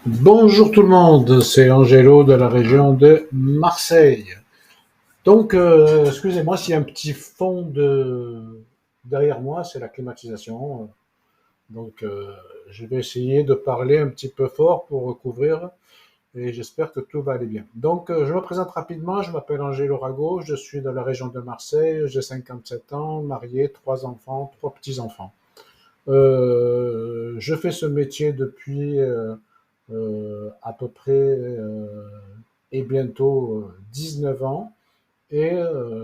Bonjour tout le monde, c'est Angelo de la région de Marseille. Donc, excusez-moi s'il y a un petit fond derrière moi, c'est la climatisation. Donc, je vais essayer de parler un petit peu fort pour recouvrir et j'espère que tout va aller bien. Donc, je me présente rapidement, je m'appelle Angelo Rago, je suis de la région de Marseille, j'ai 57 ans, marié, trois enfants, trois petits-enfants. Je fais ce métier depuis à peu près et bientôt 19 ans. Et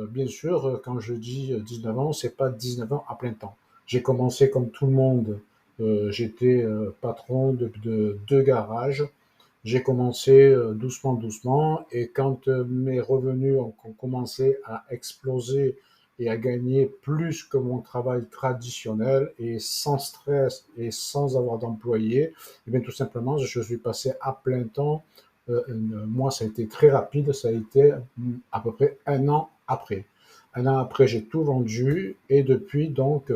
bien sûr, quand je dis 19 ans, c'est pas 19 ans à plein temps. J'ai commencé comme tout le monde. J'étais patron de deux garages. J'ai commencé doucement, doucement, et quand mes revenus ont commencé à exploser et à gagner plus que mon travail traditionnel et sans stress et sans avoir d'employé, eh bien tout simplement, je suis passé à plein temps. Moi, ça a été très rapide, ça a été à peu près un an après. Un an après, j'ai tout vendu et depuis, donc,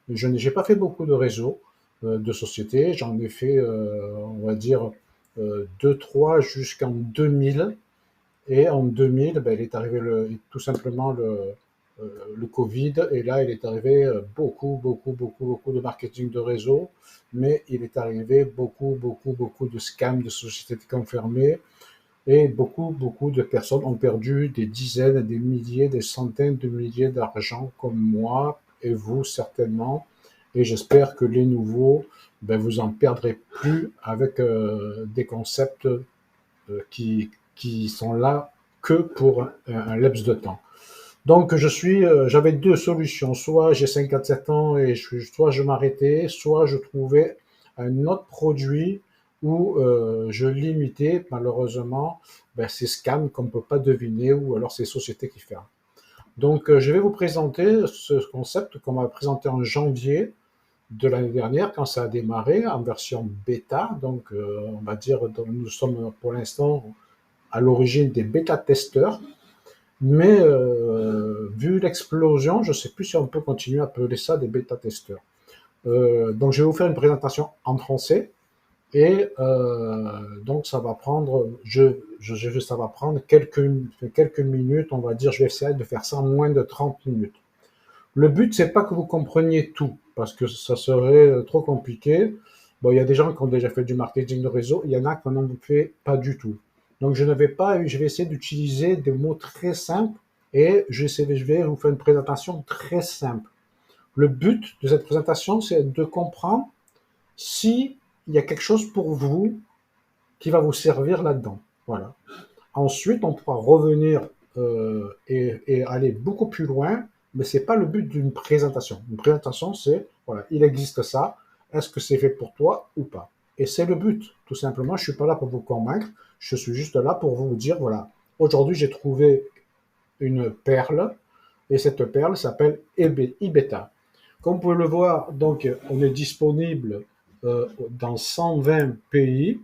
je n'ai pas fait beaucoup de réseaux de sociétés. J'en ai fait, on va dire, 2-3 jusqu'en 2000. Et en 2000, ben, il est arrivé tout simplement le Covid. Et là, il est arrivé beaucoup, beaucoup, beaucoup, beaucoup de marketing de réseau. Mais il est arrivé beaucoup, beaucoup, beaucoup de scams de sociétés qui ont fermé. Et beaucoup, beaucoup de personnes ont perdu des dizaines, des milliers, des centaines de milliers d'argent, comme moi et vous certainement. Et j'espère que les nouveaux, ben, vous en perdrez plus avec des concepts qui sont là que pour un laps de temps. Donc j'avais deux solutions. Soit j'ai 57 ans et soit je m'arrêtais, soit je trouvais un autre produit où je limitais malheureusement ben, ces scams qu'on ne peut pas deviner ou alors ces sociétés qui ferment. Donc je vais vous présenter ce concept qu'on m'a présenté en janvier de l'année dernière quand ça a démarré en version bêta. Donc on va dire nous sommes pour l'instant à l'origine des bêta-testeurs. Mais vu l'explosion, je ne sais plus si on peut continuer à appeler ça des bêta-testeurs. Donc, je vais vous faire une présentation en français et donc ça va prendre, ça va prendre quelques minutes, on va dire. Je vais essayer de faire ça en moins de 30 minutes. Le but, c'est pas que vous compreniez tout, parce que ça serait trop compliqué. Bon, il y a des gens qui ont déjà fait du marketing de réseau, il y en a qui n'en ont fait pas du tout. Donc, je vais essayer d'utiliser des mots très simples et je vais vous faire une présentation très simple. Le but de cette présentation, c'est de comprendre si il y a quelque chose pour vous qui va vous servir là-dedans. Voilà. Ensuite, on pourra revenir et aller beaucoup plus loin, mais c'est pas le but d'une présentation. Une présentation, c'est, voilà, il existe ça, est-ce que c'est fait pour toi ou pas? Et c'est le but, tout simplement. Je suis pas là pour vous convaincre, je suis juste là pour vous dire, voilà, aujourd'hui j'ai trouvé une perle, et cette perle s'appelle Ibeta. Comme vous pouvez le voir, donc, on est disponible dans 120 pays,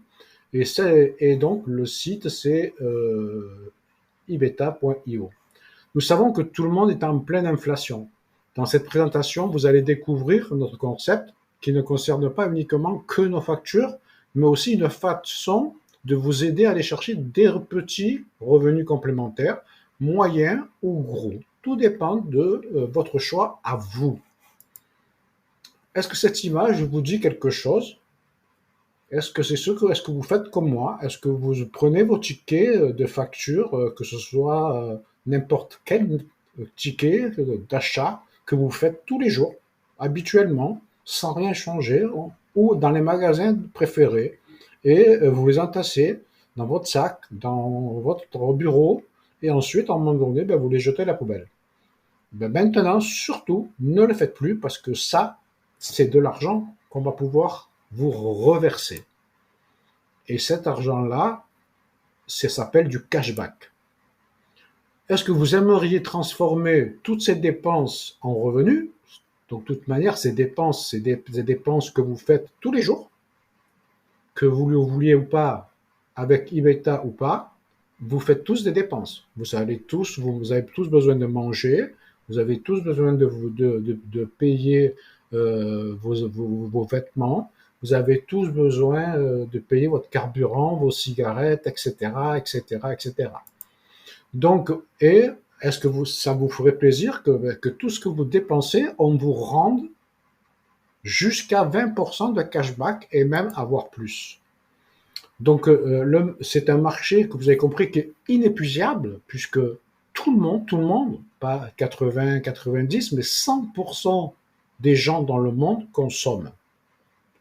et donc le site c'est ibeta.io. Nous savons que tout le monde est en pleine inflation. Dans cette présentation, vous allez découvrir notre concept qui ne concerne pas uniquement que nos factures, mais aussi une façon de vous aider à aller chercher des petits revenus complémentaires, moyens ou gros. Tout dépend de votre choix à vous. Est-ce que cette image vous dit quelque chose? Est-ce que vous faites comme moi? Est-ce que vous prenez vos tickets de facture, que ce soit n'importe quel ticket d'achat que vous faites tous les jours, habituellement, sans rien changer, ou dans les magasins préférés, et vous les entassez dans votre sac, dans votre bureau, et ensuite, en un moment donné, ben, vous les jetez à la poubelle. Ben, maintenant, surtout, ne le faites plus parce que ça, c'est de l'argent qu'on va pouvoir vous reverser. Et cet argent-là, ça s'appelle du cashback. Est-ce que vous aimeriez transformer toutes ces dépenses en revenus? Donc, de toute manière, ces dépenses, c'est des dépenses que vous faites tous les jours, que vous le vouliez ou pas, avec Ibeta ou pas, vous faites tous des dépenses. Vous avez tous besoin de manger, vous avez tous besoin de payer vos vêtements, vous avez tous besoin de payer votre carburant, vos cigarettes, etc., etc., etc. Donc, et est-ce que ça vous ferait plaisir que tout ce que vous dépensez, on vous rende jusqu'à 20% de cashback et même avoir plus? Donc, c'est un marché que vous avez compris qui est inépuisable puisque tout le monde, pas 80, 90, mais 100% des gens dans le monde consomment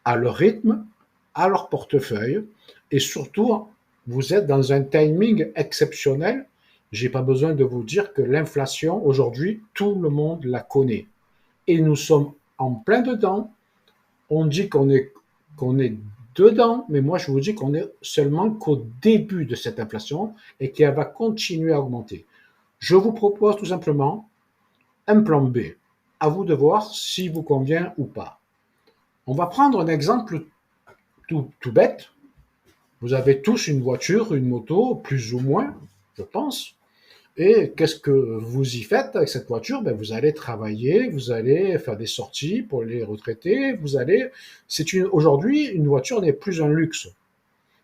à leur rythme, à leur portefeuille, et surtout, vous êtes dans un timing exceptionnel. J'ai pas besoin de vous dire que l'inflation, aujourd'hui, tout le monde la connaît. Et nous sommes en plein dedans. On dit qu'on est dedans, mais moi je vous dis qu'on est seulement qu'au début de cette inflation et qu'elle va continuer à augmenter. Je vous propose tout simplement un plan B. À vous de voir si vous convient ou pas. On va prendre un exemple tout bête. Vous avez tous une voiture, une moto, plus ou moins, je pense. Et qu'est-ce que vous y faites avec cette voiture? Ben, vous allez travailler, vous allez faire des sorties pour les retraités, aujourd'hui, une voiture n'est plus un luxe.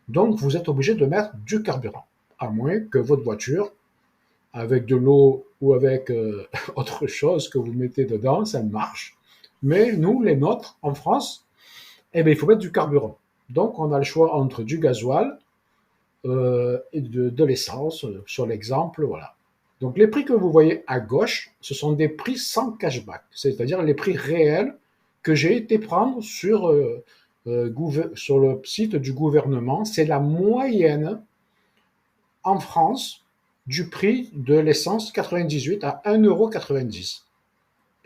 Donc, vous êtes obligé de mettre du carburant. À moins que votre voiture, avec de l'eau ou avec autre chose que vous mettez dedans, ça marche. Mais nous, les nôtres, en France, eh bien, il faut mettre du carburant. Donc, on a le choix entre du gasoil et de l'essence, sur l'exemple, voilà. Donc, les prix que vous voyez à gauche, ce sont des prix sans cashback, c'est-à-dire les prix réels que j'ai été prendre sur le site du gouvernement. C'est la moyenne en France du prix de l'essence 98 à 1,90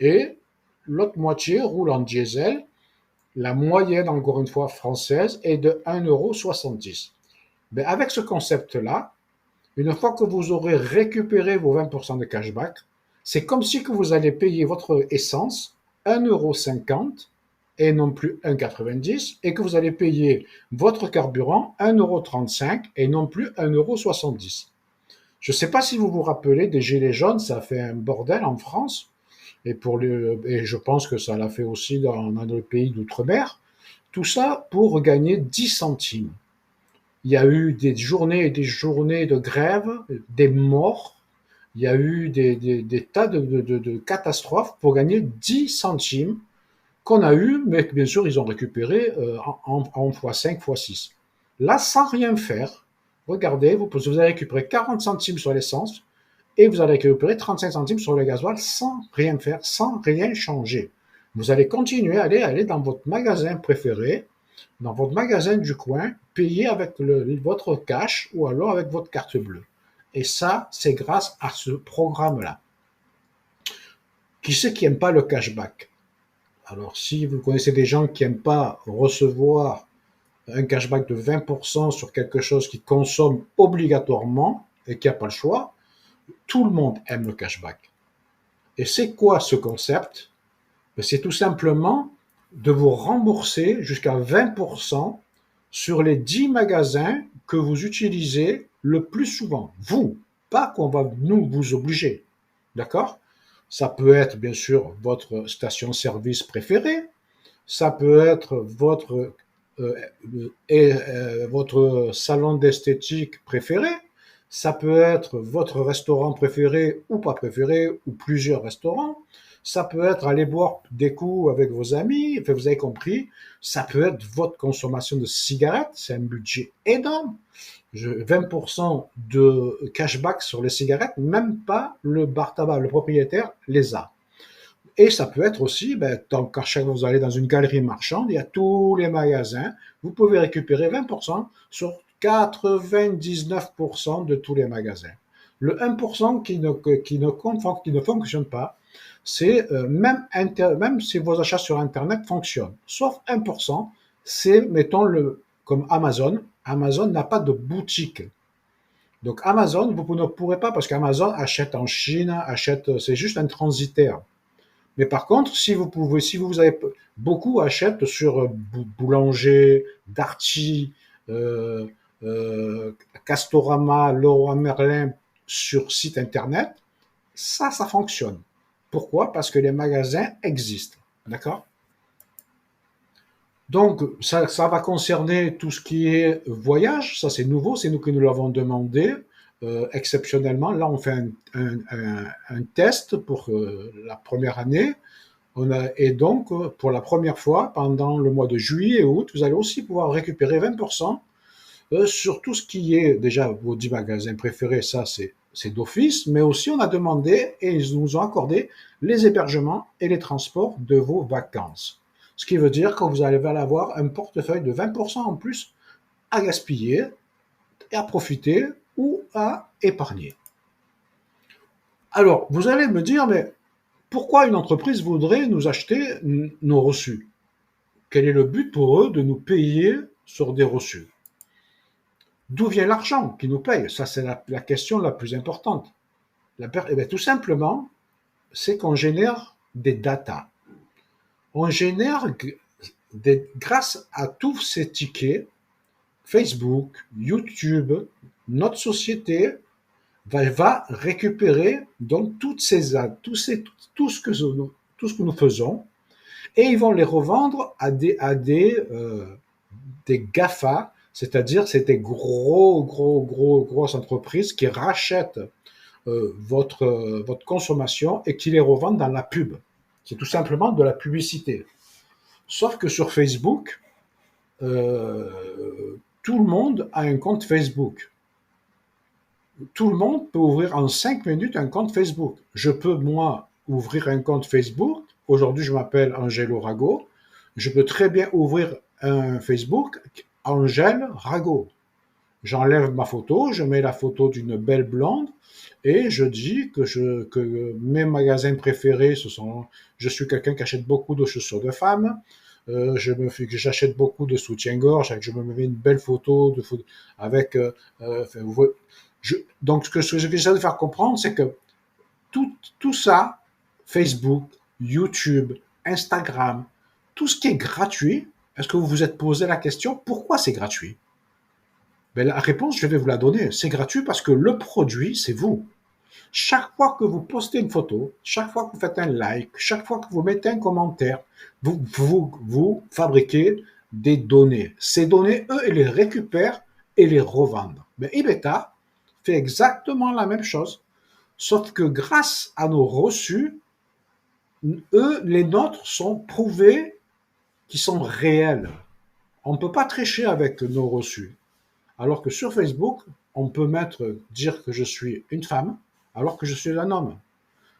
€. Et l'autre moitié roule en diesel. La moyenne, encore une fois, française est de 1,70 €. Mais avec ce concept-là, une fois que vous aurez récupéré vos 20% de cashback, c'est comme si que vous allez payer votre essence 1,50 € et non plus 1,90 € et que vous allez payer votre carburant 1,35 € et non plus 1,70 €. Je ne sais pas si vous vous rappelez des Gilets jaunes, ça a fait un bordel en France et je pense que ça l'a fait aussi dans les pays d'outre-mer. Tout ça pour gagner 10 centimes. Il y a eu des journées et des journées de grève, des morts. Il y a eu des tas de catastrophes pour gagner 10 centimes qu'on a eu, mais que bien sûr ils ont récupéré en x5, x6. Là, sans rien faire, regardez, vous allez récupérer 40 centimes sur l'essence et vous allez récupérer 35 centimes sur le gasoil sans rien faire, sans rien changer. Vous allez continuer à aller dans votre magasin préféré, dans votre magasin du coin, payer avec votre cash ou alors avec votre carte bleue. Et ça, c'est grâce à ce programme-là. Qui c'est qui n'aime pas le cashback? Alors, si vous connaissez des gens qui n'aiment pas recevoir un cashback de 20% sur quelque chose qu'ils consomment obligatoirement et qui n'a pas le choix, tout le monde aime le cashback. Et c'est quoi ce concept? C'est tout simplement de vous rembourser jusqu'à 20% sur les 10 magasins que vous utilisez le plus souvent. Vous, pas qu'on va nous vous obliger. D'accord? Ça peut être bien sûr votre station-service préférée, ça peut être votre salon d'esthétique préféré, ça peut être votre restaurant préféré ou pas préféré, ou plusieurs restaurants, ça peut être aller boire des coups avec vos amis, enfin, vous avez compris, ça peut être votre consommation de cigarettes, c'est un budget énorme. 20% de cashback sur les cigarettes, même pas le bar tabac, le propriétaire les a. Et ça peut être aussi, quand vous allez dans une galerie marchande, il y a tous les magasins, vous pouvez récupérer 20% sur 99% de tous les magasins. Le 1% qui ne fonctionne pas, c'est même si vos achats sur Internet fonctionnent, sauf 1%, c'est, mettons, comme Amazon. Amazon n'a pas de boutique. Donc Amazon, vous ne pourrez pas, parce qu'Amazon achète en Chine, c'est juste un transitaire. Mais par contre, si vous avez beaucoup achètent sur Boulanger, Darty, euh, Castorama, Leroy Merlin sur site internet, ça fonctionne. Pourquoi? Parce que les magasins existent. D'accord? Donc, ça va concerner tout ce qui est voyage. Ça, c'est nouveau. C'est nous qui nous l'avons demandé exceptionnellement. Là, on fait un test pour la première année. Et donc, pour la première fois, pendant le mois de juillet et août, vous allez aussi pouvoir récupérer 20% sur tout ce qui est déjà vos 10 magasins préférés. Ça, c'est d'office. Mais aussi, on a demandé et ils nous ont accordé les hébergements et les transports de vos vacances. Ce qui veut dire que vous allez avoir un portefeuille de 20% en plus à gaspiller et à profiter ou à épargner. Alors, vous allez me dire, mais pourquoi une entreprise voudrait nous acheter nos reçus? Quel est le but pour eux de nous payer sur des reçus? D'où vient l'argent qui nous paye? Ça, c'est la question la plus importante. Eh bien, tout simplement, c'est qu'on génère des datas. On génère, grâce à tous ces tickets, Facebook, YouTube, notre société va récupérer donc tout ce que nous faisons et ils vont les revendre des GAFA, c'est-à-dire c'est des grosses entreprises qui rachètent votre consommation et qui les revendent dans la pub. C'est tout simplement de la publicité. Sauf que sur Facebook, euh, tout le monde a un compte Facebook. Tout le monde peut ouvrir en 5 minutes un compte Facebook. Je peux, moi, ouvrir un compte Facebook. Aujourd'hui, je m'appelle Angelo Rago. Je peux très bien ouvrir un Facebook Angèle Rago. J'enlève ma photo, je mets la photo d'une belle blonde et je dis que mes magasins préférés, je suis quelqu'un qui achète beaucoup de chaussures de femmes, j'achète beaucoup de soutien-gorge, je me mets une belle photo avec, enfin, donc ce que j'essaie de faire comprendre, c'est que tout ça, Facebook, YouTube, Instagram, tout ce qui est gratuit, est-ce que vous vous êtes posé la question pourquoi c'est gratuit? Ben, la réponse, je vais vous la donner. C'est gratuit parce que le produit, c'est vous. Chaque fois que vous postez une photo, chaque fois que vous faites un like, chaque fois que vous mettez un commentaire, vous fabriquez des données. Ces données, eux, ils les récupèrent et les revendent. Mais Ibeta fait exactement la même chose, sauf que grâce à nos reçus, eux, les nôtres sont prouvés qui sont réels. On ne peut pas tricher avec nos reçus. Alors que sur Facebook, on peut dire que je suis une femme, alors que je suis un homme.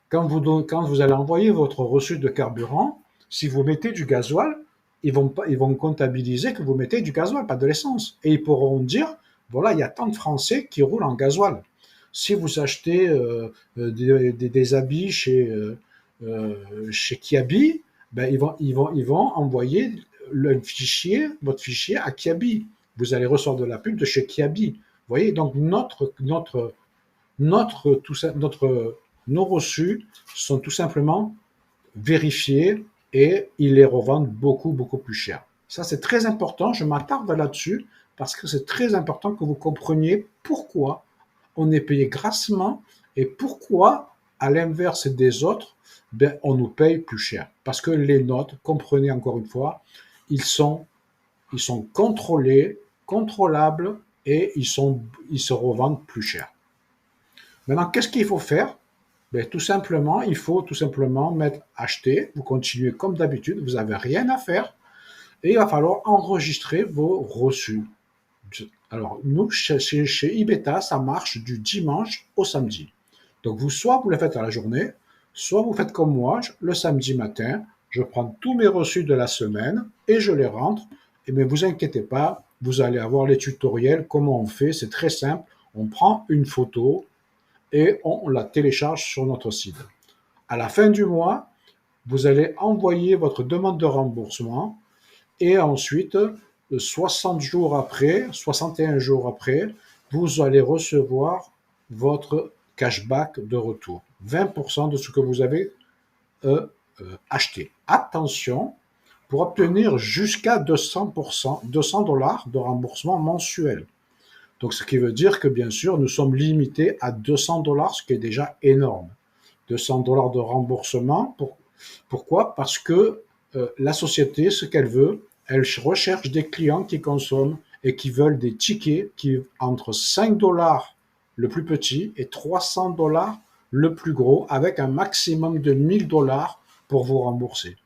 Quand vous allez envoyer votre reçu de carburant, si vous mettez du gasoil, ils vont comptabiliser que vous mettez du gasoil, pas de l'essence. Et ils pourront dire, voilà, il y a tant de Français qui roulent en gasoil. Si vous achetez des habits chez Kiabi, ben ils vont envoyer votre fichier à Kiabi. Vous allez recevoir de la pub de chez Kiabi. Vous voyez, donc nos reçus sont tout simplement vérifiés et ils les revendent beaucoup plus cher. Ça, c'est très important. Je m'attarde là-dessus parce que c'est très important que vous compreniez pourquoi on est payé grassement et pourquoi, à l'inverse des autres, ben, on nous paye plus cher. Parce que les notes, comprenez encore une fois, ils sont contrôlés, contrôlables et ils se revendent plus cher. Maintenant, qu'est-ce qu'il faut faire? Ben, tout simplement, il faut tout simplement mettre acheter, vous continuez comme d'habitude, vous n'avez rien à faire, et il va falloir enregistrer vos reçus. Alors, nous, chez Ibeta, ça marche du dimanche au samedi. Donc, soit vous le faites à la journée, soit vous faites comme moi, le samedi matin, je prends tous mes reçus de la semaine et je les rentre. Et mais vous inquiétez pas, vous allez avoir les tutoriels, comment on fait, c'est très simple. On prend une photo et on la télécharge sur notre site. À la fin du mois, vous allez envoyer votre demande de remboursement et ensuite, 60 jours après, 61 jours après, vous allez recevoir votre cashback de retour. 20% de ce que vous avez acheté. Attention, pour obtenir jusqu'à 200%, 200 dollars de remboursement mensuel. Donc, ce qui veut dire que, bien sûr, nous sommes limités à 200 dollars, ce qui est déjà énorme. 200 dollars de remboursement. Pourquoi? Parce que la société, ce qu'elle veut, elle recherche des clients qui consomment et qui veulent des tickets qui entre 5 dollars le plus petit et 300 dollars le plus gros, avec un maximum de 1000 dollars pour vous rembourser.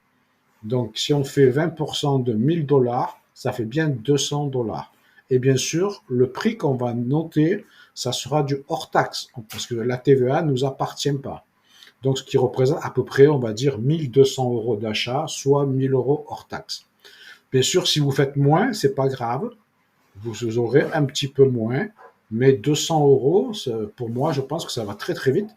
Donc, si on fait 20% de 1000 dollars, ça fait bien 200 dollars. Et bien sûr, le prix qu'on va noter, ça sera du hors taxe, parce que la TVA ne nous appartient pas. Donc, ce qui représente à peu près, on va dire, 1200 euros d'achat, soit 1000 euros hors taxe. Bien sûr, si vous faites moins, c'est pas grave. Vous aurez un petit peu moins, mais 200 euros, pour moi, je pense que ça va très très vite.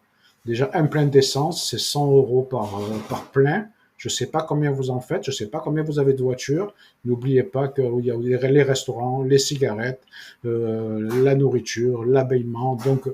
Déjà, un plein d'essence, c'est 100 euros par plein. Je ne sais pas combien vous en faites, je ne sais pas combien vous avez de voitures. N'oubliez pas qu'il y a les restaurants, les cigarettes, la nourriture, l'habillement. Donc,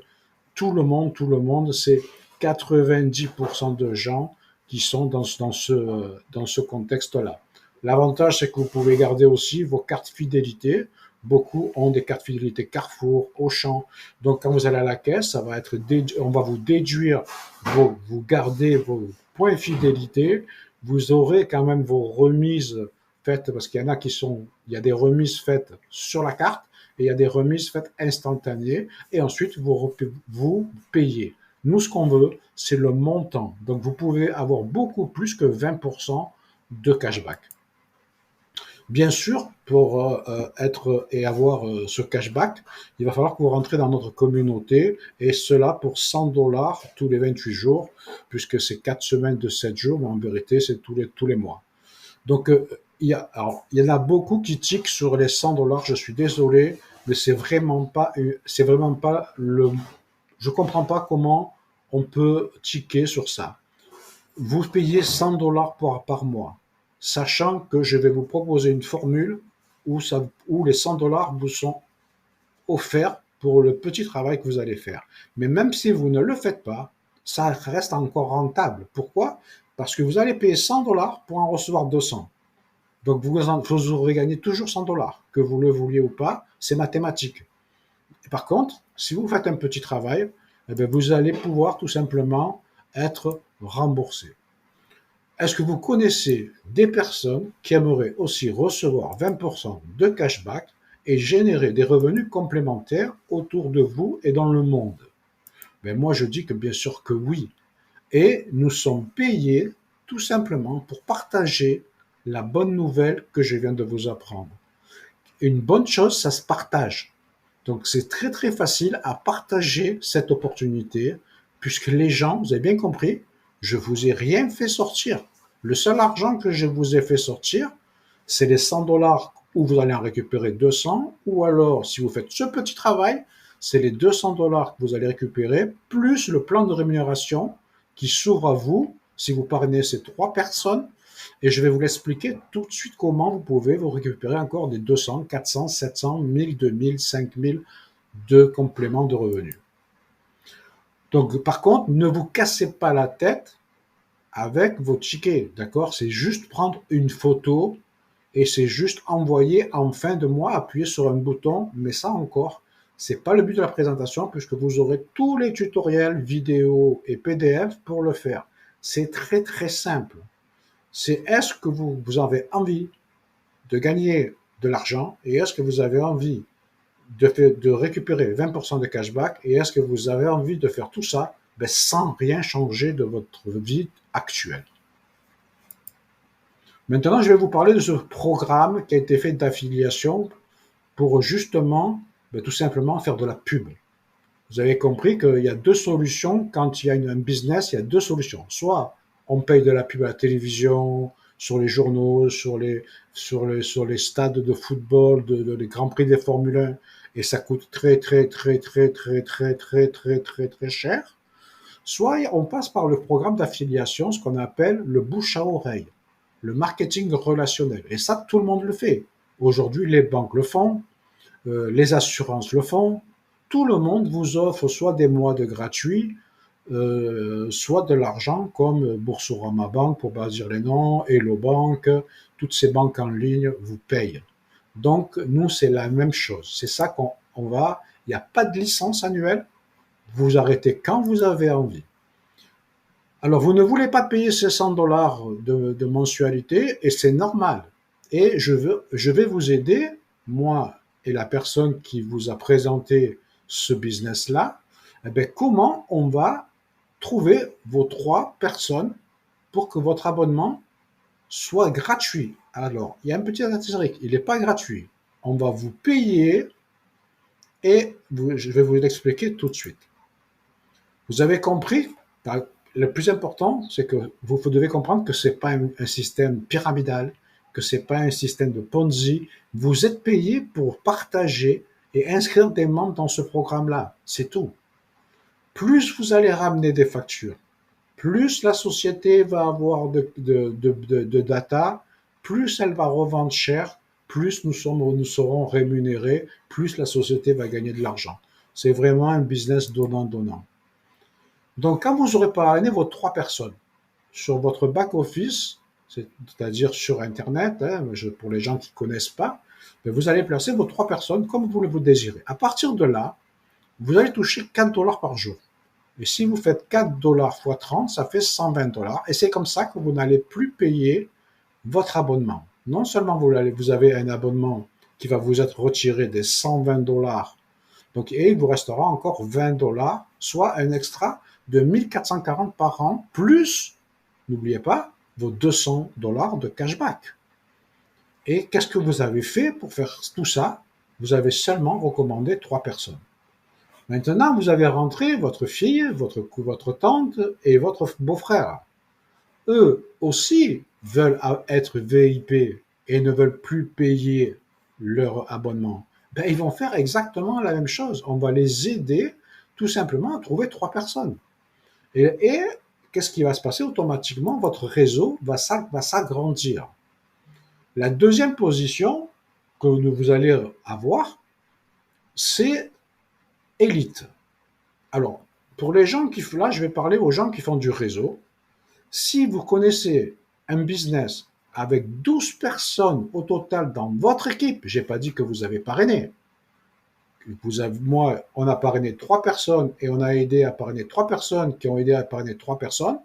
tout le monde, c'est 90% de gens qui sont dans ce contexte-là. L'avantage, c'est que vous pouvez garder aussi vos cartes fidélité. Beaucoup ont des cartes fidélité Carrefour, Auchan. Donc, quand vous allez à la caisse, ça va être on va vous déduire, vous gardez vos points fidélité. Vous aurez quand même vos remises faites, parce qu'il y en a il y a des remises faites sur la carte et il y a des remises faites instantanées. Et ensuite, vous payez. Nous, ce qu'on veut, c'est le montant. Donc, vous pouvez avoir beaucoup plus que 20% de cashback. Bien sûr, pour être et avoir ce cashback, il va falloir que vous rentrez dans notre communauté, et cela pour 100 dollars tous les 28 jours, puisque c'est 4 semaines de 7 jours, mais en vérité, c'est tous les mois. Donc, il y en a beaucoup qui tiquent sur les 100 dollars, je suis désolé, mais c'est vraiment pas je comprends pas comment on peut tiquer sur ça. Vous payez 100 dollars par mois, sachant que je vais vous proposer une formule où les 100 dollars vous sont offerts pour le petit travail que vous allez faire. Mais même si vous ne le faites pas, ça reste encore rentable. Pourquoi? Parce que vous allez payer 100 dollars pour en recevoir 200. Donc vous aurez gagné toujours 100 dollars, que vous le vouliez ou pas, c'est mathématique. Par contre, si vous faites un petit travail, eh bien, vous allez pouvoir tout simplement être remboursé. Est-ce que vous connaissez des personnes qui aimeraient aussi recevoir 20% de cashback et générer des revenus complémentaires autour de vous et dans le monde? Ben moi, je dis que bien sûr que oui. Et nous sommes payés tout simplement pour partager la bonne nouvelle que je viens de vous apprendre. Une bonne chose, ça se partage. Donc c'est très très facile à partager cette opportunité, puisque les gens, vous avez bien compris, je vous ai rien fait sortir. Le seul argent que je vous ai fait sortir, c'est les 100 dollars où vous allez en récupérer 200, ou alors si vous faites ce petit travail, c'est les 200 dollars que vous allez récupérer, plus le plan de rémunération qui s'ouvre à vous si vous parrainez ces 3 personnes. Et je vais vous l'expliquer tout de suite comment vous pouvez vous récupérer encore des 200, 400, 700, 1000, 2000, 5000 de compléments de revenus. Donc, par contre, ne vous cassez pas la tête avec vos tickets, d'accord? C'est juste prendre une photo et c'est juste envoyer en fin de mois, appuyer sur un bouton, mais ça encore, c'est pas le but de la présentation, puisque vous aurez tous les tutoriels, vidéos et PDF pour le faire. C'est très très simple. C'est est-ce que vous avez envie de gagner de l'argent et est-ce que vous avez envie de récupérer 20% de cashback et est-ce que vous avez envie de faire tout ça sans rien changer de votre vie actuelle. Maintenant, je vais vous parler de ce programme qui a été fait d'affiliation pour justement, tout simplement faire de la pub. Vous avez compris qu'il y a deux solutions. Quand il y a un business, il y a deux solutions. Soit on paye de la pub à la télévision, sur les journaux, sur les stades de football, les Grands Prix des Formule 1, et ça coûte très, très, très, très, très, très, très, très, très, très cher. Soit on passe par le programme d'affiliation, ce qu'on appelle le bouche à oreille, le marketing relationnel. Et ça, tout le monde le fait. Aujourd'hui, les banques le font, les assurances le font. Tout le monde vous offre soit des mois de gratuit, soit de l'argent comme Boursorama Bank, pour pas dire les noms, Hello Bank, toutes ces banques en ligne vous payent. Donc, nous, c'est la même chose. C'est ça qu'on va. Il n'y a pas de licence annuelle. Vous arrêtez quand vous avez envie. Alors, vous ne voulez pas payer ces 100 dollars de mensualité et c'est normal. et je vais vous aider, moi et la personne qui vous a présenté ce business-là, eh bien, comment on va trouver vos 3 personnes pour que votre abonnement soit gratuit. Alors, il y a un petit astérisque, il n'est pas gratuit. On va vous payer et je vais vous l'expliquer tout de suite. Vous avez compris? Le plus important, c'est que vous devez comprendre que ce n'est pas un système pyramidal, que ce n'est pas un système de Ponzi. Vous êtes payé pour partager et inscrire des membres dans ce programme-là. C'est tout. Plus vous allez ramener des factures, plus la société va avoir de data, plus elle va revendre cher, plus nous serons rémunérés, plus la société va gagner de l'argent. C'est vraiment un business donnant-donnant. Donc, quand vous aurez parrainé vos 3 personnes sur votre back-office, c'est-à-dire sur Internet, hein, pour les gens qui ne connaissent pas, vous allez placer vos 3 personnes comme vous le désirez. À partir de là, vous allez toucher 4 dollars par jour. Et si vous faites 4 dollars x 30, ça fait 120 dollars. Et c'est comme ça que vous n'allez plus payer votre abonnement. Non seulement vous avez un abonnement qui va vous être retiré des 120 dollars, donc, et il vous restera encore 20 dollars, soit un extra de 1440 par an, plus, n'oubliez pas, vos 200 dollars de cashback. Et qu'est-ce que vous avez fait pour faire tout ça? Vous avez seulement recommandé 3 personnes. Maintenant, vous avez rentré votre fille, votre tante et votre beau-frère. Eux aussi veulent être VIP et ne veulent plus payer leur abonnement. Ben, ils vont faire exactement la même chose. On va les aider tout simplement à trouver 3 personnes. Et qu'est-ce qui va se passer? Automatiquement, votre réseau va s'agrandir. La deuxième position que vous allez avoir, c'est Élite. Alors, pour les gens qui font, là, je vais parler aux gens qui font du réseau. Si vous connaissez un business avec 12 personnes au total dans votre équipe, j'ai pas dit que vous avez parrainé. Moi, on a parrainé 3 personnes et on a aidé à parrainer 3 personnes qui ont aidé à parrainer 3 personnes.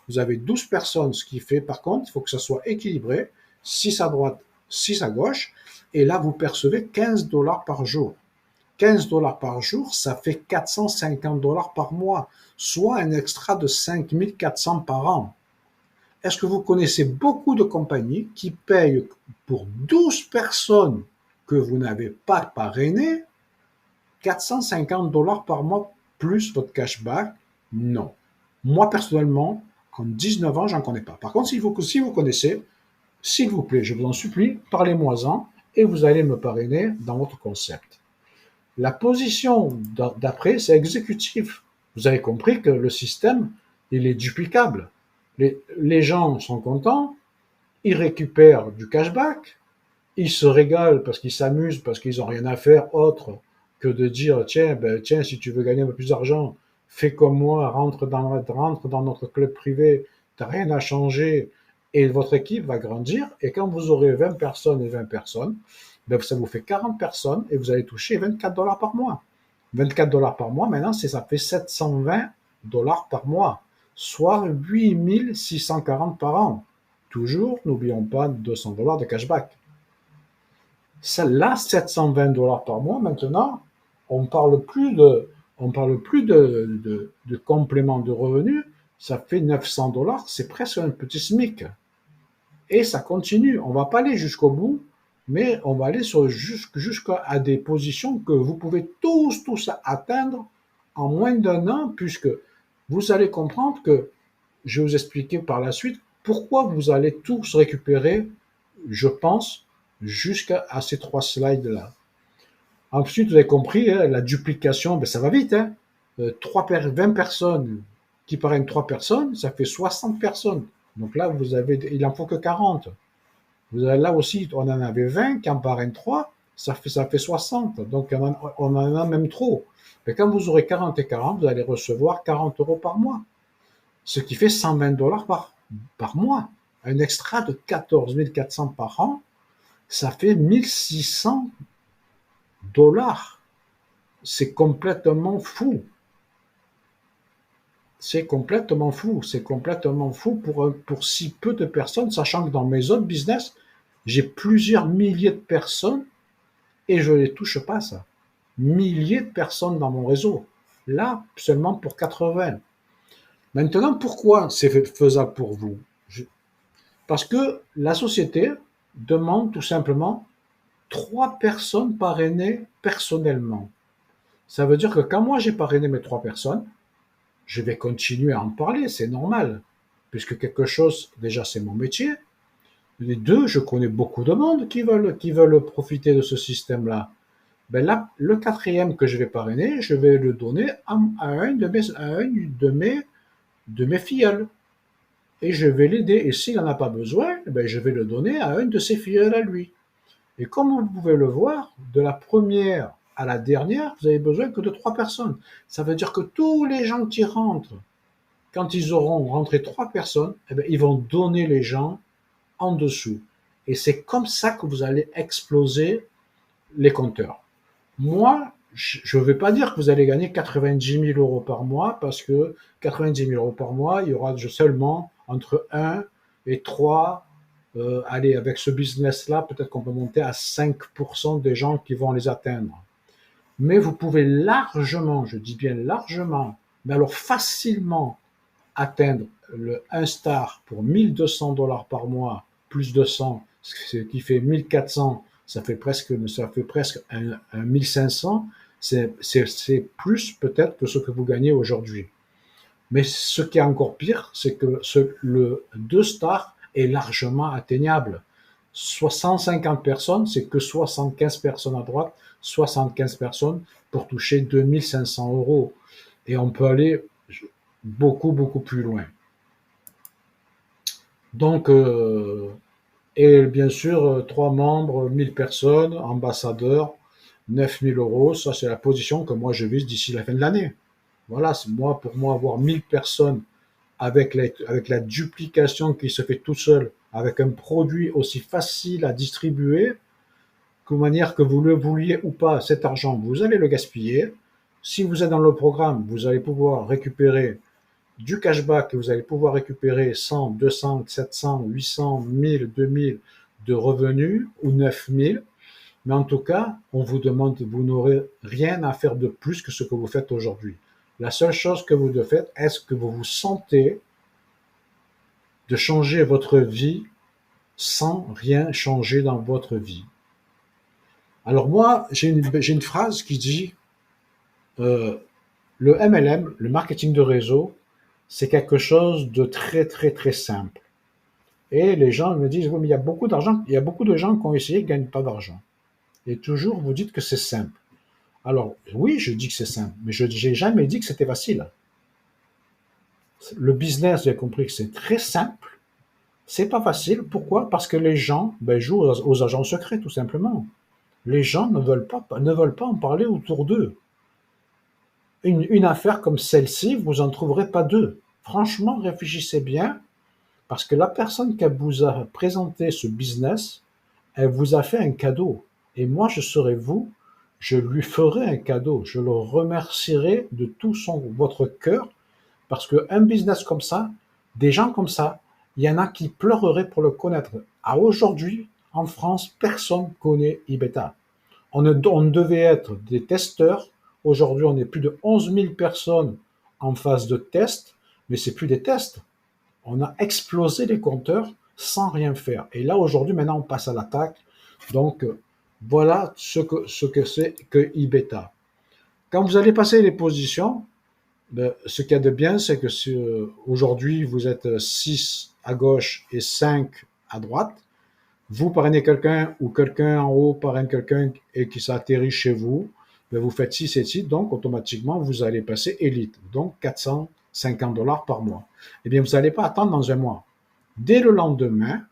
Vous avez 12 personnes, ce qui fait, par contre, il faut que ça soit équilibré, 6 à droite, 6 à gauche, et là, vous percevez 15 dollars par jour. 15 dollars par jour, ça fait 450 dollars par mois, soit un extra de 5400 par an. Est-ce que vous connaissez beaucoup de compagnies qui payent pour 12 personnes que vous n'avez pas parrainées 450 dollars par mois plus votre cashback? Non. Moi, personnellement, en 19 ans, j'en connais pas. Par contre, si vous connaissez, s'il vous plaît, je vous en supplie, parlez-moi-en et vous allez me parrainer dans votre concept. La position d'après, c'est exécutif. Vous avez compris que le système, il est duplicable. Les gens sont contents, ils récupèrent du cashback, ils se régalent parce qu'ils s'amusent, parce qu'ils n'ont rien à faire autre que de dire tiens, si tu veux gagner un peu plus d'argent, fais comme moi, rentre dans notre club privé, tu n'as rien à changer et votre équipe va grandir. Et quand vous aurez 20 personnes et 20 personnes, ça vous fait 40 personnes et vous allez toucher 24 dollars par mois. 24 dollars par mois, maintenant, ça fait 720 dollars par mois, soit 8640 par an. Toujours, n'oublions pas 200 dollars de cashback. Celle-là, 720 dollars par mois, maintenant, on parle plus de complément de revenus, ça fait 900 dollars, c'est presque un petit SMIC. Et ça continue, on va pas aller jusqu'au bout, mais on va aller jusqu'à des positions que vous pouvez tous atteindre en moins d'1 an, puisque vous allez comprendre que, je vais vous expliquer par la suite, pourquoi vous allez tous récupérer, je pense, jusqu'à ces 3 slides-là. Ensuite, vous avez compris, hein, la duplication, ça va vite. Hein. 20 personnes qui parrainent 3 personnes, ça fait 60 personnes. Donc là, il en faut que 40. Là aussi, on en avait 20 qui en parrainent 3, ça fait 60. Donc on en a même trop. Mais quand vous aurez 40 et 40, vous allez recevoir 40 euros par mois. Ce qui fait 120 dollars par mois. Un extra de 14 400 par an, ça fait 1600 dollars. C'est complètement fou. C'est complètement fou. C'est complètement fou pour si peu de personnes, sachant que dans mes autres business, J'ai plusieurs milliers de personnes et je ne les touche pas, ça. Milliers de personnes dans mon réseau. Là, seulement pour 80. Maintenant, pourquoi c'est faisable pour vous? Parce que la société demande tout simplement 3 personnes parrainées personnellement. Ça veut dire que quand moi j'ai parrainé mes 3 personnes, je vais continuer à en parler, c'est normal. Puisque quelque chose, déjà c'est mon métier. Les deux, je connais beaucoup de monde qui veulent profiter de ce système-là. Ben là, le quatrième que je vais parrainer, je vais le donner à un de mes filleuls. Et je vais l'aider. Et s'il n'en a pas besoin, ben je vais le donner à un de ses filleuls à lui. Et comme vous pouvez le voir, de la première à la dernière, vous avez besoin que de 3 personnes. Ça veut dire que tous les gens qui rentrent, quand ils auront rentré 3 personnes, eh bien, ils vont donner les gens en dessous. Et c'est comme ça que vous allez exploser les compteurs. Moi, je ne vais pas dire que vous allez gagner 90 000 euros par mois, parce que 90 000 euros par mois, il y aura seulement entre 1 et 3. Allez, avec ce business-là, peut-être qu'on peut monter à 5% des gens qui vont les atteindre. Mais vous pouvez largement, je dis bien largement, mais alors facilement atteindre le 1 star pour 1200 $ par mois, plus 200, ce qui fait 1400, ça fait presque un 1500, c'est plus peut-être que ce que vous gagnez aujourd'hui. Mais ce qui est encore pire, c'est que le 2 stars est largement atteignable. 150 personnes, c'est que 75 personnes à droite, 75 personnes pour toucher 2500 euros. Et on peut aller beaucoup, beaucoup plus loin. Donc, et bien sûr, 3 membres, 1000 personnes, ambassadeurs, 9000 euros, ça c'est la position que moi je vise d'ici la fin de l'année. Voilà, pour moi, avoir 1000 personnes avec la duplication qui se fait tout seul, avec un produit aussi facile à distribuer, de manière que vous le vouliez ou pas, cet argent, vous allez le gaspiller. Si vous êtes dans le programme, vous allez pouvoir récupérer du cashback, vous allez pouvoir récupérer 100, 200, 700, 800, 1000, 2000 de revenus ou 9000. Mais en tout cas, on vous demande, vous n'aurez rien à faire de plus que ce que vous faites aujourd'hui. La seule chose que vous devez faire, est-ce que vous vous sentez de changer votre vie sans rien changer dans votre vie? Alors moi, j'ai une phrase qui dit euh, le MLM, le marketing de réseau, c'est quelque chose de très très très simple. Et les gens me disent, oui, mais il y a beaucoup d'argent, il y a beaucoup de gens qui ont essayé et ne gagnent pas d'argent. Et toujours, vous dites que c'est simple. Alors, oui, je dis que c'est simple, mais je n'ai jamais dit que c'était facile. Le business, j'ai compris que c'est très simple. C'est pas facile. Pourquoi? Parce que les gens jouent aux agents secrets, tout simplement. Les gens ne veulent pas en parler autour d'eux. Une affaire comme celle-ci, vous n'en trouverez pas deux. Franchement, réfléchissez bien, parce que la personne qui vous a présenté ce business, elle vous a fait un cadeau. Et moi, je serai vous, je lui ferai un cadeau. Je le remercierai de tout votre cœur, parce qu'un business comme ça, des gens comme ça, il y en a qui pleureraient pour le connaître. À aujourd'hui, en France, personne connaît Ibeta. On devait être des testeurs. Aujourd'hui, on est plus de 11 000 personnes en phase de test, mais c'est plus des tests. On a explosé les compteurs sans rien faire. Et là, aujourd'hui, maintenant, on passe à l'attaque. Donc, voilà ce que c'est que Ibeta. Quand vous allez passer les positions, ce qu'il y a de bien, c'est que aujourd'hui, vous êtes 6 à gauche et 5 à droite. Vous parrainez quelqu'un ou quelqu'un en haut parraine quelqu'un et qui s'atterrit chez vous, vous faites 6 et 6, donc automatiquement, vous allez passer élite, donc 450 $ par mois. Eh bien, vous n'allez pas attendre dans un mois. Dès le lendemain,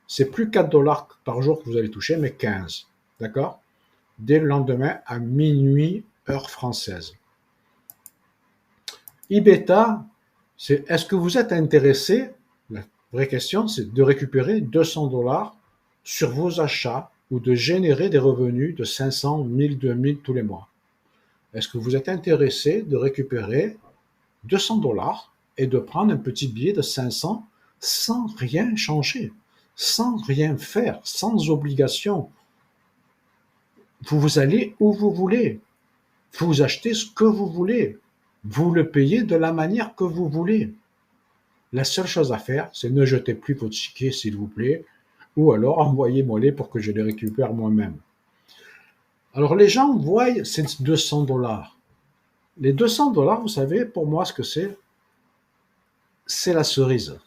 c'est plus 4 $ par jour que vous allez toucher, mais 15. D'accord? Dès le lendemain, à minuit, heure française. Ibeta, c'est est-ce que vous êtes intéressé? La vraie question, c'est de récupérer 200 $ sur vos achats ou de générer des revenus de 500, 1000, 2000 tous les mois. Est-ce que vous êtes intéressé de récupérer 200 $ et de prendre un petit billet de 500 sans rien changer, sans rien faire, sans obligation. Vous allez où vous voulez. Vous achetez ce que vous voulez. Vous le payez de la manière que vous voulez. La seule chose à faire, c'est ne jetez plus vos tickets, s'il vous plaît, ou alors envoyez-moi-les pour que je les récupère moi-même. Alors les gens voient ces 200 $. Les 200 $, vous savez, pour moi, ce que c'est la cerise.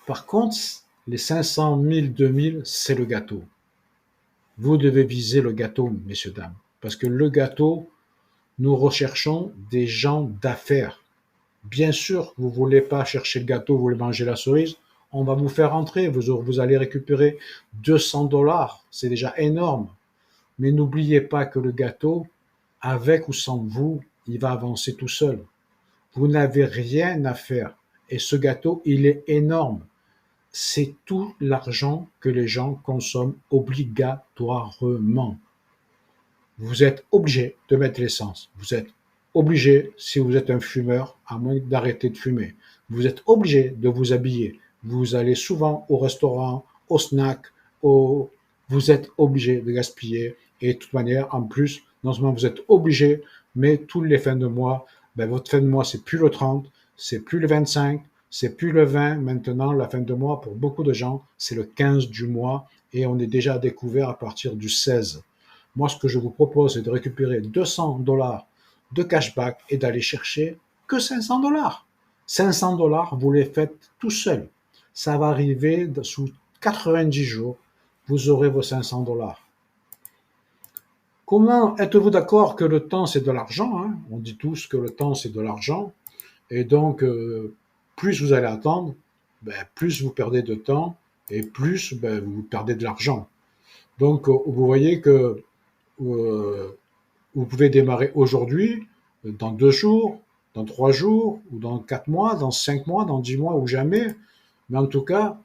Par contre, les 500, 1000, 2000, c'est le gâteau. Vous devez viser le gâteau, messieurs, dames. Parce que le gâteau, nous recherchons des gens d'affaires. Bien sûr, vous ne voulez pas chercher le gâteau, vous voulez manger la cerise, on va vous faire entrer, vous allez récupérer 200 $, c'est déjà énorme. Mais n'oubliez pas que le gâteau, avec ou sans vous, il va avancer tout seul. Vous n'avez rien à faire. Et ce gâteau, il est énorme. C'est tout l'argent que les gens consomment obligatoirement. Vous êtes obligé de mettre l'essence. Vous êtes obligé, si vous êtes un fumeur, à moins d'arrêter de fumer. Vous êtes obligé de vous habiller. Vous allez souvent au restaurant, au snack, vous êtes obligé de gaspiller. Et de toute manière, en plus, non seulement vous êtes obligé, mais tous les fins de mois, votre fin de mois, c'est plus le 30, c'est plus le 25, c'est plus le 20. Maintenant, la fin de mois, pour beaucoup de gens, c'est le 15 du mois et on est déjà à découvert à partir du 16. Moi, ce que je vous propose, c'est de récupérer 200 $ de cashback et d'aller chercher que 500 $. 500 $, vous les faites tout seul. Ça va arriver sous 90 jours. Vous aurez vos 500 $. Comment êtes-vous d'accord que le temps, c'est de l'argent, hein? On dit tous que le temps, c'est de l'argent. Et donc, plus vous allez attendre, plus vous perdez de temps et plus vous perdez de l'argent. Donc, vous voyez que vous pouvez démarrer aujourd'hui, dans 2 jours, dans 3 jours, ou dans 4 mois, dans 5 mois, dans 10 mois, ou jamais. Mais en tout cas,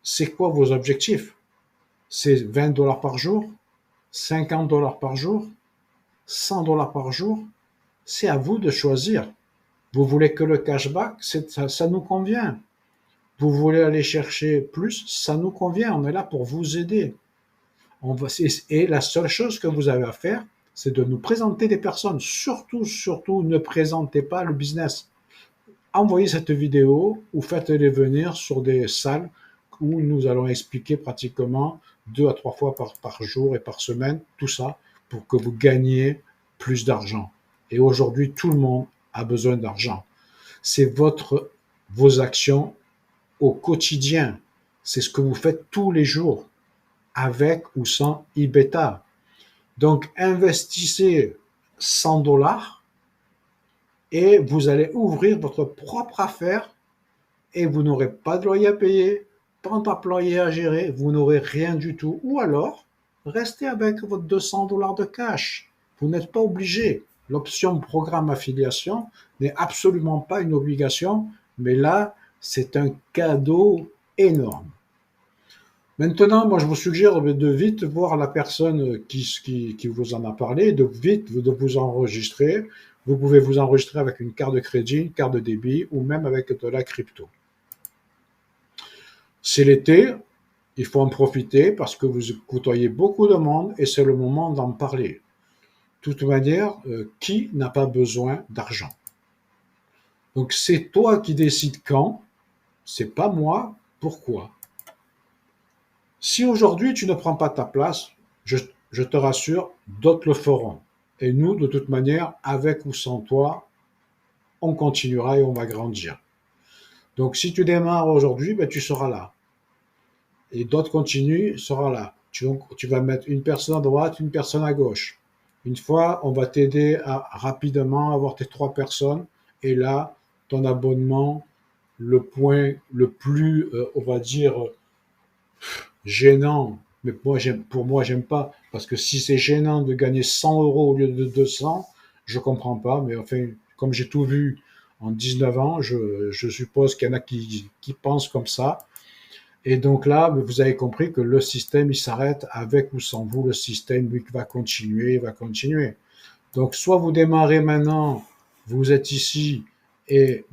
c'est quoi vos objectifs? C'est 20 $ par jour, 50 $ par jour, 100 $ par jour. C'est à vous de choisir. Vous voulez que le cashback, ça nous convient. Vous voulez aller chercher plus, ça nous convient. On est là pour vous aider. Et la seule chose que vous avez à faire, c'est de nous présenter des personnes. Surtout, surtout, ne présentez pas le business. Envoyez cette vidéo ou faites-les venir sur des salles où nous allons expliquer pratiquement 2 à 3 fois par jour et par semaine, tout ça, pour que vous gagniez plus d'argent. Et aujourd'hui, tout le monde a besoin d'argent. C'est vos actions au quotidien. C'est ce que vous faites tous les jours, avec ou sans e-beta. Donc, investissez 100 $ et vous allez ouvrir votre propre affaire et vous n'aurez pas de loyer à payer, pas d'employé à gérer, vous n'aurez rien du tout. Ou alors, restez avec votre 200 $ de cash. Vous n'êtes pas obligé. L'option programme affiliation n'est absolument pas une obligation, mais là, c'est un cadeau énorme. Maintenant, moi, je vous suggère de vite voir la personne qui vous en a parlé, de vous enregistrer. Vous pouvez vous enregistrer avec une carte de crédit, une carte de débit ou même avec de la crypto. C'est l'été, il faut en profiter parce que vous côtoyez beaucoup de monde et c'est le moment d'en parler. De toute manière, qui n'a pas besoin d'argent? Donc c'est toi qui décides quand, c'est pas moi. Pourquoi? Si aujourd'hui tu ne prends pas ta place, je te rassure, d'autres le feront. Et nous, de toute manière, avec ou sans toi, on continuera et on va grandir. Donc si tu démarres aujourd'hui, tu seras là. Et d'autres continuent, sera là. Tu vas mettre une personne à droite, une personne à gauche. Une fois, on va t'aider à rapidement avoir tes 3 personnes. Et là, ton abonnement, le point le plus, on va dire, gênant, mais pour moi, j'aime pas. Parce que si c'est gênant de gagner 100 € au lieu de 200, je comprends pas. Mais enfin, comme j'ai tout vu en 19 ans, je suppose qu'il y en a qui pensent comme ça. Et donc là, vous avez compris que le système, il s'arrête avec ou sans vous. Le système, lui, va continuer, va continuer. Donc, soit vous démarrez maintenant, vous êtes ici et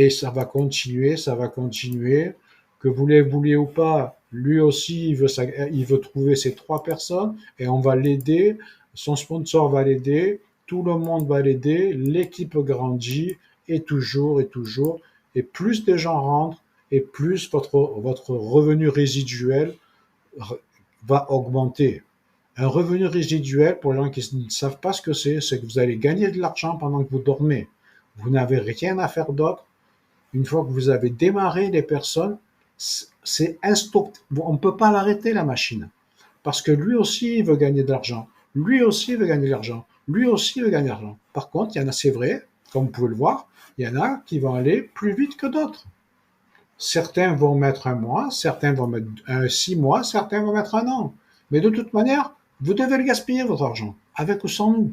ça va continuer, ça va continuer. que vous les vouliez ou pas, lui aussi, il veut trouver ces trois personnes et on va l'aider. Son sponsor va l'aider, tout le monde va l'aider, l'équipe grandit et toujours et toujours. Et plus de gens rentrent et plus votre revenu résiduel va augmenter. Un revenu résiduel, pour les gens qui ne savent pas ce que c'est que vous allez gagner de l'argent pendant que vous dormez. Vous n'avez rien à faire d'autre. Une fois que vous avez démarré les personnes, c'est instant. On ne peut pas l'arrêter, la machine. Parce que lui aussi, il veut gagner de l'argent. Lui aussi veut gagner de l'argent. Lui aussi veut gagner de l'argent. Par contre, il y en a, c'est vrai, comme vous pouvez le voir, il y en a qui vont aller plus vite que d'autres. Certains vont mettre un mois, certains vont mettre 6 mois, certains vont mettre un an. Mais de toute manière, vous devez le gaspiller, votre argent, avec ou sans nous.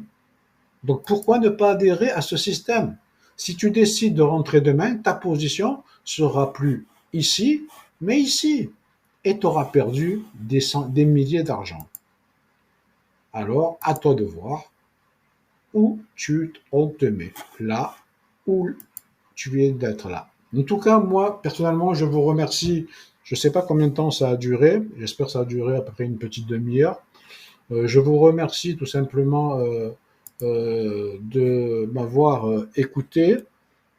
Donc pourquoi ne pas adhérer à ce système? Si tu décides de rentrer demain, ta position sera plus ici, mais ici. Et tu auras perdu des milliers d'argent. Alors, à toi de voir où on te met. Là où tu viens d'être là. En tout cas, moi, personnellement, je vous remercie. Je ne sais pas combien de temps ça a duré. J'espère que ça a duré à peu près une petite demi-heure. Je vous remercie tout simplement de m'avoir écouté.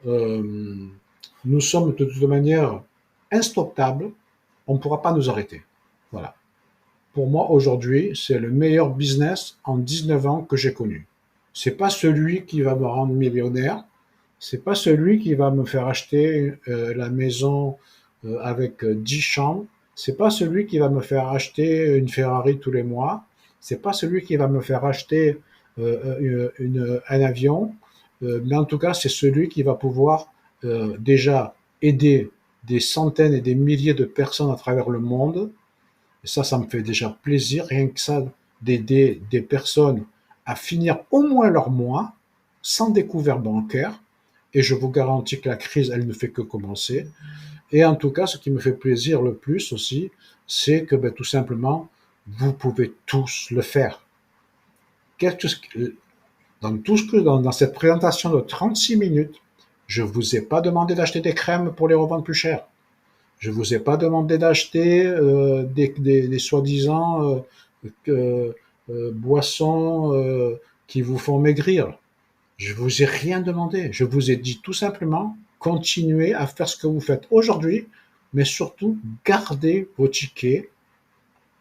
Euh, nous sommes de toute manière instoppables. On ne pourra pas nous arrêter. Voilà. Pour moi, aujourd'hui, c'est le meilleur business en 19 ans que j'ai connu. C'est pas celui qui va me rendre millionnaire. C'est pas celui qui va me faire acheter la maison avec 10 chambres. C'est pas celui qui va me faire acheter une Ferrari tous les mois. C'est pas celui qui va me faire acheter un avion. Mais en tout cas, c'est celui qui va pouvoir déjà aider des centaines et des milliers de personnes à travers le monde. Et ça me fait déjà plaisir, rien que ça, d'aider des personnes à finir au moins leur mois sans découvert bancaire. Et je vous garantis que la crise, elle ne fait que commencer. Et en tout cas, ce qui me fait plaisir le plus aussi, c'est que tout simplement, vous pouvez tous le faire. Dans cette présentation de 36 minutes, je ne vous ai pas demandé d'acheter des crèmes pour les revendre plus cher. Je ne vous ai pas demandé d'acheter des soi-disant boissons qui vous font maigrir. Je vous ai rien demandé. Je vous ai dit tout simplement, continuez à faire ce que vous faites aujourd'hui, mais surtout, gardez vos tickets,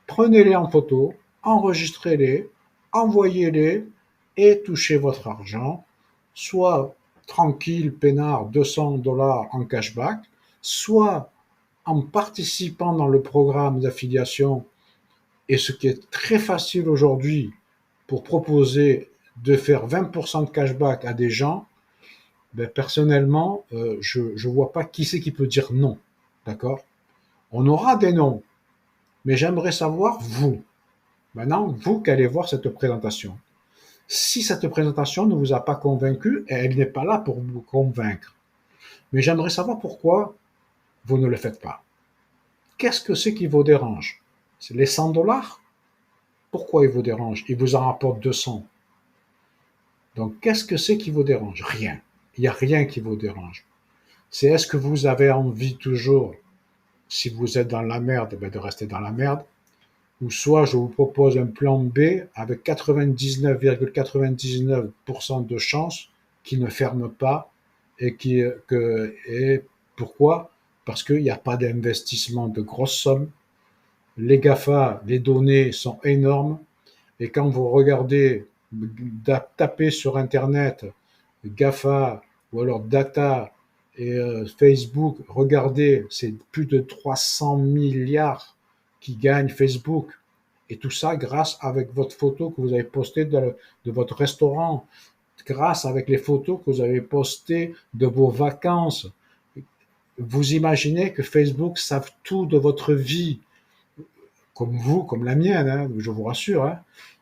prenez-les en photo, enregistrez-les, envoyez-les et touchez votre argent, soit tranquille, peinard, 200 $ en cashback, soit en participant dans le programme d'affiliation, et ce qui est très facile aujourd'hui pour proposer de faire 20% de cashback à des gens, personnellement, je ne vois pas qui c'est qui peut dire non. D'accord? On aura des noms, mais j'aimerais savoir, vous, maintenant, vous qui allez voir cette présentation. Si cette présentation ne vous a pas convaincu, elle n'est pas là pour vous convaincre. Mais j'aimerais savoir pourquoi vous ne le faites pas. Qu'est-ce que c'est qui vous dérange? C'est les 100 $? Pourquoi il vous dérange? Il vous en rapporte 200. Donc, qu'est-ce que c'est qui vous dérange? Rien. Il n'y a rien qui vous dérange. C'est est-ce que vous avez envie toujours, si vous êtes dans la merde, de rester dans la merde, ou soit je vous propose un plan B avec 99,99% de chances qui ne ferme pas et pourquoi? Parce qu'il n'y a pas d'investissement de grosses sommes. Les GAFA, les données sont énormes. Et quand vous regardez, tapez sur Internet GAFA ou alors Data et Facebook, regardez, c'est plus de 300 milliards qui gagne Facebook. Et tout ça grâce avec votre photo que vous avez postée de votre restaurant, grâce avec les photos que vous avez postées de vos vacances. Vous imaginez que Facebook savent tout de votre vie, comme vous, comme la mienne, hein, je vous rassure. Hein.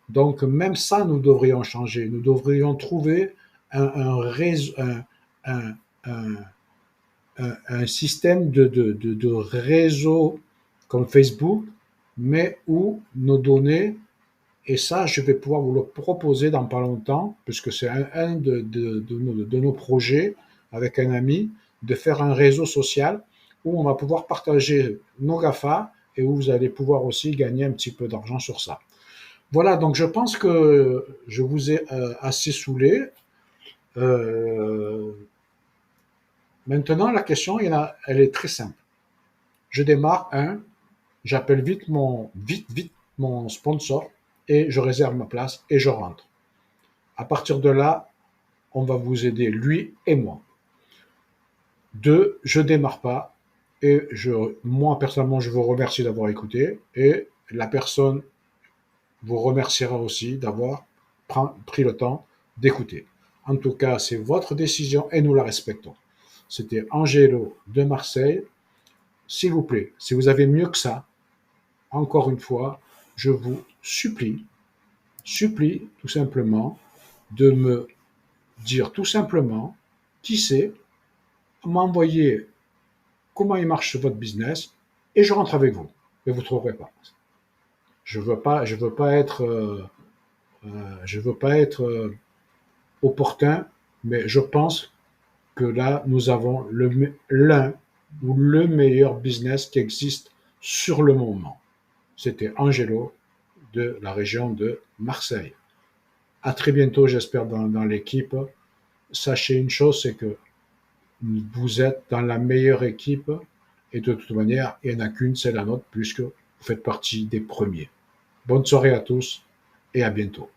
Donc même ça, nous devrions changer. Nous devrions trouver un réseau, un, un, un système de réseau comme Facebook, mais où nos données, et ça, je vais pouvoir vous le proposer dans pas longtemps, puisque c'est un de nos projets avec un ami, de faire un réseau social où on va pouvoir partager nos GAFA et où vous allez pouvoir aussi gagner un petit peu d'argent sur ça. Voilà, donc je pense que je vous ai assez saoulé. Euh, Maintenant, la question, elle est très simple. Je démarre j'appelle vite mon sponsor et je réserve ma place et je rentre. À partir de là, on va vous aider, lui et moi. Deux, je démarre pas et moi personnellement, je vous remercie d'avoir écouté et la personne vous remerciera aussi d'avoir pris le temps d'écouter. En tout cas, c'est votre décision et nous la respectons. C'était Angelo de Marseille. S'il vous plaît, si vous avez mieux que ça, encore une fois, je vous supplie tout simplement de me dire tout simplement qui c'est, m'envoyer comment il marche votre business et je rentre avec vous. Mais vous ne trouverez pas. Je veux pas être, je veux pas être opportun, mais je pense que là, nous avons l'un ou le meilleur business qui existe sur le moment. C'était Angelo de la région de Marseille. À très bientôt, j'espère, dans l'équipe. Sachez une chose, c'est que vous êtes dans la meilleure équipe et de toute manière, il n'y en a qu'une, c'est la nôtre, puisque vous faites partie des premiers. Bonne soirée à tous et à bientôt.